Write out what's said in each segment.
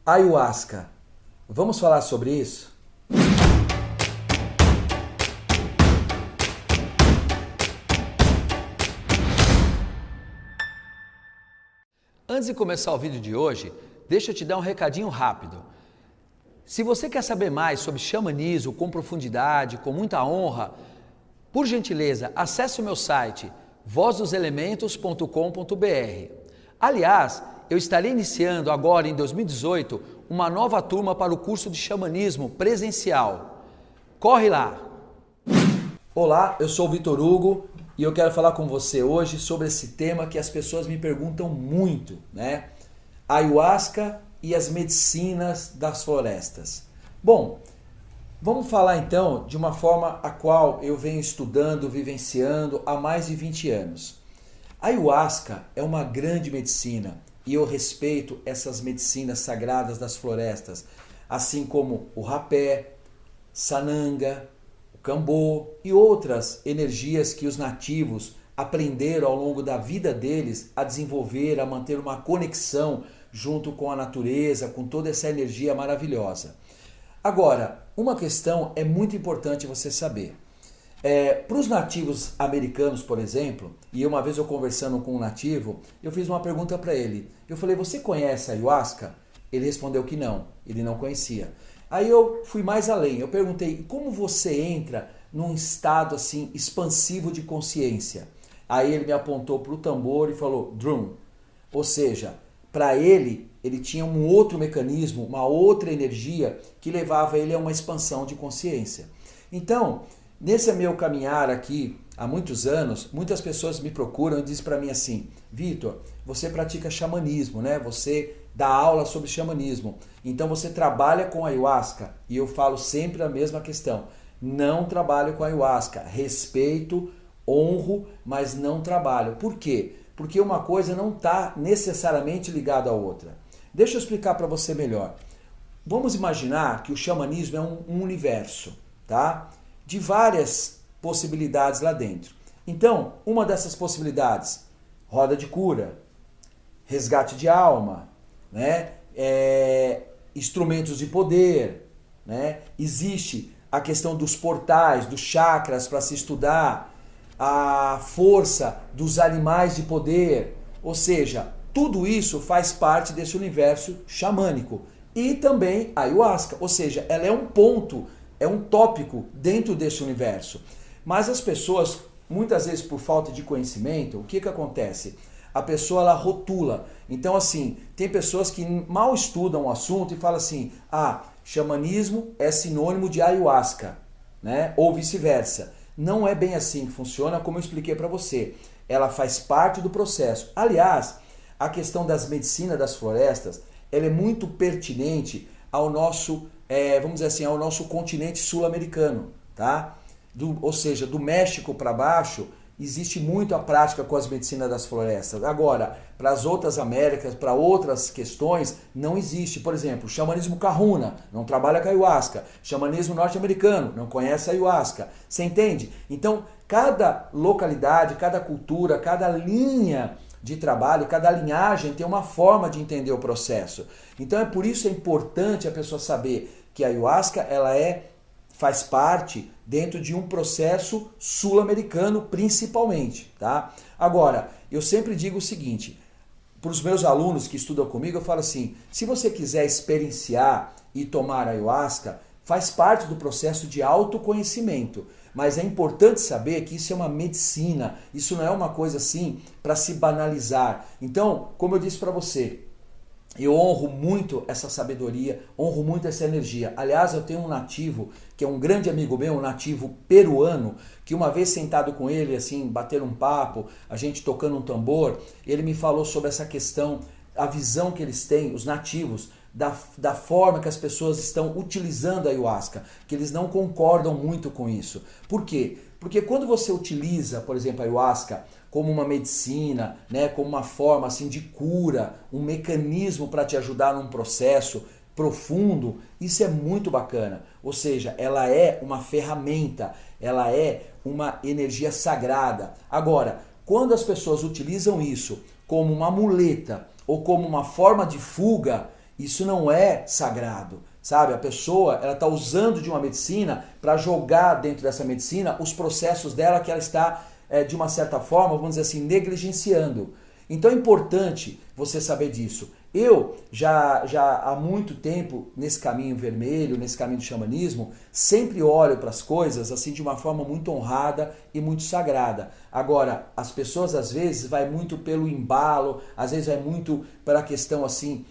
Ayahuasca. Vamos falar sobre isso? Antes de começar o vídeo de hoje, deixa eu te dar um recadinho rápido. Se você quer saber mais sobre xamanismo com profundidade, com muita honra, por gentileza, acesse o meu site vozdoselementos.com.br. Aliás, eu estarei iniciando agora em 2018 uma nova turma para o curso de xamanismo presencial. Corre lá! Olá, eu sou o Vitor Hugo e eu quero falar com você hoje sobre esse tema que as pessoas me perguntam muito, né? Ayahuasca e as medicinas das florestas. Bom, vamos falar então de uma forma a qual eu venho estudando, vivenciando há mais de 20 anos. A ayahuasca é uma grande medicina e eu respeito essas medicinas sagradas das florestas, assim como o rapé, sananga, o cambô e outras energias que os nativos aprenderam ao longo da vida deles a desenvolver, a manter uma conexão junto com a natureza, com toda essa energia maravilhosa. Agora, uma questão é muito importante você saber. Para os nativos americanos, por exemplo, e uma vez eu conversando com um nativo, eu fiz uma pergunta para ele. Eu falei, você conhece a ayahuasca? Ele respondeu que não, ele não conhecia. Aí eu fui mais além, eu perguntei, como você entra num estado assim expansivo de consciência? Aí ele me apontou para o tambor e falou, drum, ou seja, para ele tinha um outro mecanismo, uma outra energia que levava ele a uma expansão de consciência. Então, nesse meu caminhar aqui, há muitos anos, muitas pessoas me procuram e dizem para mim assim, Vitor, você pratica xamanismo, né? Você dá aula sobre xamanismo, então você trabalha com ayahuasca? E eu falo sempre a mesma questão, não trabalho com ayahuasca, respeito, honro, mas não trabalho. Por quê? Porque uma coisa não está necessariamente ligada à outra. Deixa eu explicar para você melhor. Vamos imaginar que o xamanismo é um universo, tá? De várias possibilidades lá dentro. Então, uma dessas possibilidades, roda de cura, resgate de alma, né? Instrumentos de poder, né? Existe a questão dos portais, dos chakras para se estudar, a força dos animais de poder, ou seja, tudo isso faz parte desse universo xamânico. E também a ayahuasca, ou seja, ela é um ponto, é um tópico dentro desse universo. Mas as pessoas, muitas vezes por falta de conhecimento, o que acontece? A pessoa ela rotula. Então assim, tem pessoas que mal estudam o assunto e falam assim, xamanismo é sinônimo de ayahuasca, né? Ou vice-versa. Não é bem assim que funciona, como eu expliquei para você. Ela faz parte do processo. Aliás, a questão das medicinas das florestas, ela é muito pertinente ao nosso, vamos dizer assim, ao nosso continente sul-americano, tá? Ou seja, do México para baixo, existe muito a prática com as medicinas das florestas. Agora, para as outras Américas, para outras questões, não existe. Por exemplo, o xamanismo Kahuna não trabalha com a ayahuasca. Xamanismo norte-americano não conhece a ayahuasca. Você entende? Então, cada localidade, cada cultura, cada linha de trabalho, cada linhagem tem uma forma de entender o processo. Então, é por isso é importante a pessoa saber que a ayahuasca ela faz parte dentro de um processo sul-americano principalmente, tá? Agora, eu sempre digo o seguinte, para os meus alunos que estudam comigo, eu falo assim, se você quiser experienciar e tomar ayahuasca, faz parte do processo de autoconhecimento, mas é importante saber que isso é uma medicina, isso não é uma coisa assim para se banalizar. Então, como eu disse para você, eu honro muito essa sabedoria, honro muito essa energia. Aliás, eu tenho um nativo, que é um grande amigo meu, um nativo peruano, que uma vez sentado com ele, assim, bater um papo, a gente tocando um tambor, ele me falou sobre essa questão, a visão que eles têm, os nativos, da forma que as pessoas estão utilizando a ayahuasca, que eles não concordam muito com isso. Por quê? Porque quando você utiliza, por exemplo, a ayahuasca como uma medicina, né, como uma forma assim de cura, um mecanismo para te ajudar num processo profundo, isso é muito bacana. Ou seja, ela é uma ferramenta, ela é uma energia sagrada. Agora, quando as pessoas utilizam isso como uma muleta ou como uma forma de fuga, Isso não é sagrado, sabe? A pessoa, ela está usando de uma medicina para jogar dentro dessa medicina os processos dela que ela está, de uma certa forma, vamos dizer assim, negligenciando. Então é importante você saber disso. Eu já há muito tempo nesse caminho vermelho, nesse caminho do xamanismo, sempre olho para as coisas assim de uma forma muito honrada e muito sagrada. Agora, as pessoas às vezes vai muito pelo embalo, às vezes vai muito para a questão assim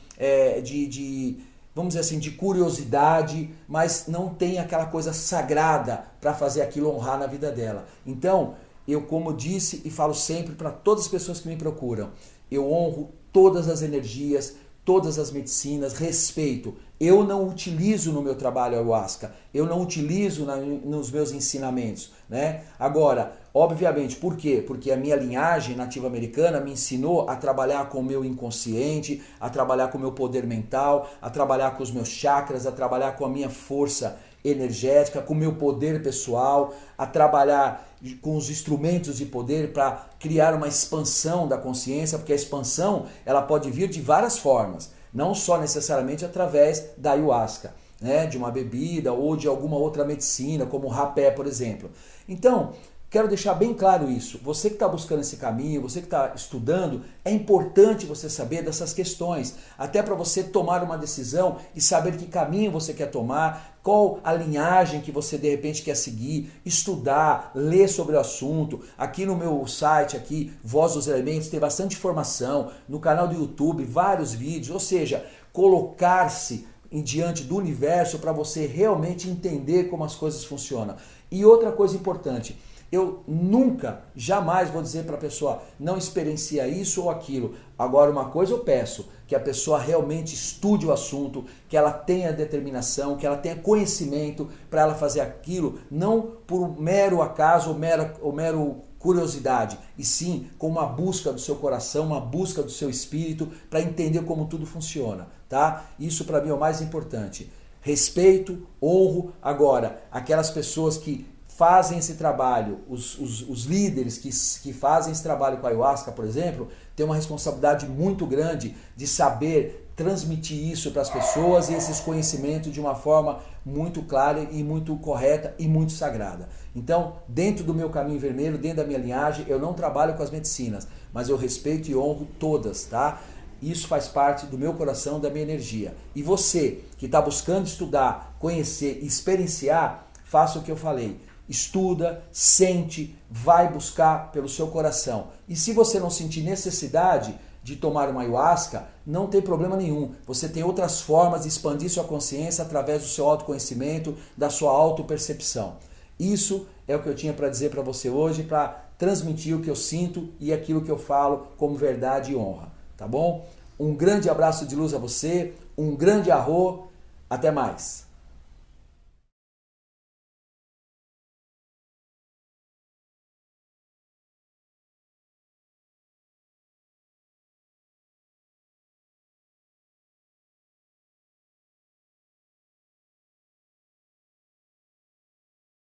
vamos dizer assim, de curiosidade, mas não tem aquela coisa sagrada para fazer aquilo honrar na vida dela. Então, eu, como disse e falo sempre para todas as pessoas que me procuram, eu honro todas as energias, todas as medicinas, respeito. Eu não utilizo no meu trabalho a ayahuasca, eu não utilizo nos meus ensinamentos, né? Agora, obviamente, por quê? Porque a minha linhagem nativa americana me ensinou a trabalhar com o meu inconsciente, a trabalhar com o meu poder mental, a trabalhar com os meus chakras, a trabalhar com a minha força energética, com o meu poder pessoal, a trabalhar com os instrumentos de poder para criar uma expansão da consciência, porque a expansão ela pode vir de várias formas, não só necessariamente através da ayahuasca, né, de uma bebida ou de alguma outra medicina, como o rapé, por exemplo. Então, quero deixar bem claro isso. Você que está buscando esse caminho, você que está estudando, é importante você saber dessas questões, até para você tomar uma decisão e saber que caminho você quer tomar, qual a linhagem que você de repente quer seguir, estudar, ler sobre o assunto. Aqui no meu site, aqui, Voz dos Elementos, tem bastante informação, no canal do YouTube, vários vídeos, ou seja, colocar-se diante do universo para você realmente entender como as coisas funcionam. E outra coisa importante, eu nunca, jamais vou dizer para a pessoa não experiencia isso ou aquilo. Agora, uma coisa eu peço, que a pessoa realmente estude o assunto, que ela tenha determinação, que ela tenha conhecimento para ela fazer aquilo, não por um mero acaso ou mero curiosidade, e sim com uma busca do seu coração, uma busca do seu espírito para entender como tudo funciona, tá? Isso para mim é o mais importante. Respeito, honro. Agora, aquelas pessoas que fazem esse trabalho, os líderes que fazem esse trabalho com a ayahuasca, por exemplo, têm uma responsabilidade muito grande de saber transmitir isso para as pessoas e esses conhecimentos de uma forma muito clara e muito correta e muito sagrada. Então, dentro do meu caminho vermelho, dentro da minha linhagem, eu não trabalho com as medicinas, mas eu respeito e honro todas, tá? Isso faz parte do meu coração, da minha energia. E você que está buscando estudar, conhecer e experienciar, faça o que eu falei. Estuda, sente, vai buscar pelo seu coração. E se você não sentir necessidade de tomar uma ayahuasca, não tem problema nenhum. Você tem outras formas de expandir sua consciência através do seu autoconhecimento, da sua autopercepção. Isso é o que eu tinha para dizer para você hoje, para transmitir o que eu sinto e aquilo que eu falo como verdade e honra. Tá bom? Um grande abraço de luz a você, um grande arro, até mais.